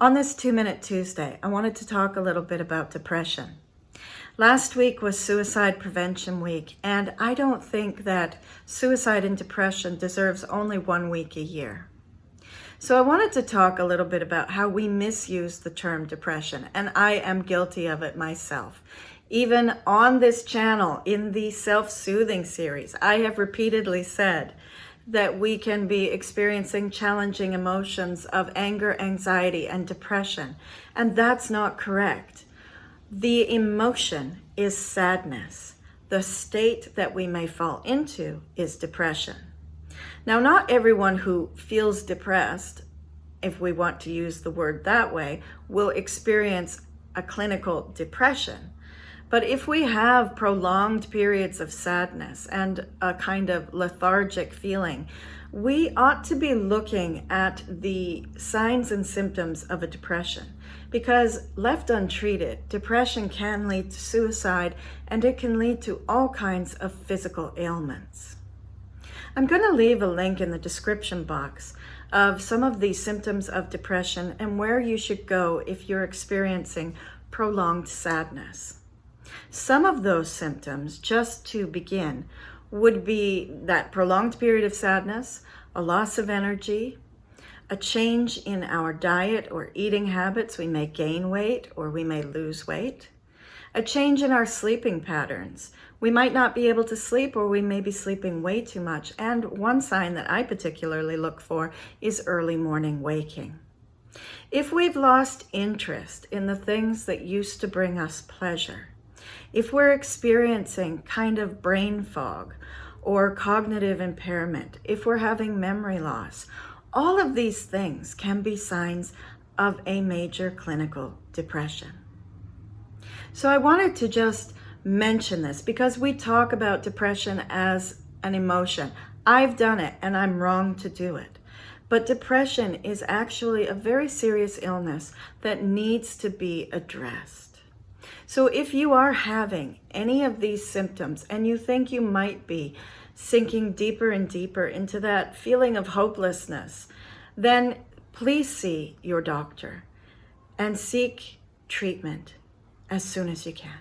On this 2-Minute Tuesday, I wanted to talk a little bit about depression. Last week was Suicide Prevention Week, and I don't think that suicide and depression deserves only 1 week a year. So I wanted to talk a little bit about how we misuse the term depression, and I am guilty of it myself. Even on this channel, in the self-soothing series, I have repeatedly said that we can be experiencing challenging emotions of anger, anxiety, and depression, and that's not correct. The emotion is sadness. The state that we may fall into is depression. Now, not everyone who feels depressed, if we want to use the word that way, will experience a clinical depression. But if we have prolonged periods of sadness and a kind of lethargic feeling, we ought to be looking at the signs and symptoms of a depression, because left untreated, depression can lead to suicide and it can lead to all kinds of physical ailments. I'm going to leave a link in the description box of some of the symptoms of depression and where you should go if you're experiencing prolonged sadness. Some of those symptoms, just to begin, would be that prolonged period of sadness, a loss of energy, a change in our diet or eating habits. We may gain weight or we may lose weight. A change in our sleeping patterns. We might not be able to sleep, or we may be sleeping way too much. And one sign that I particularly look for is early morning waking. If we've lost interest in the things that used to bring us pleasure, if we're experiencing kind of brain fog or cognitive impairment, if we're having memory loss, all of these things can be signs of a major clinical depression. So I wanted to just mention this because we talk about depression as an emotion. I've done it and I'm wrong to do it. But depression is actually a very serious illness that needs to be addressed. So if you are having any of these symptoms and you think you might be sinking deeper and deeper into that feeling of hopelessness, then please see your doctor and seek treatment as soon as you can.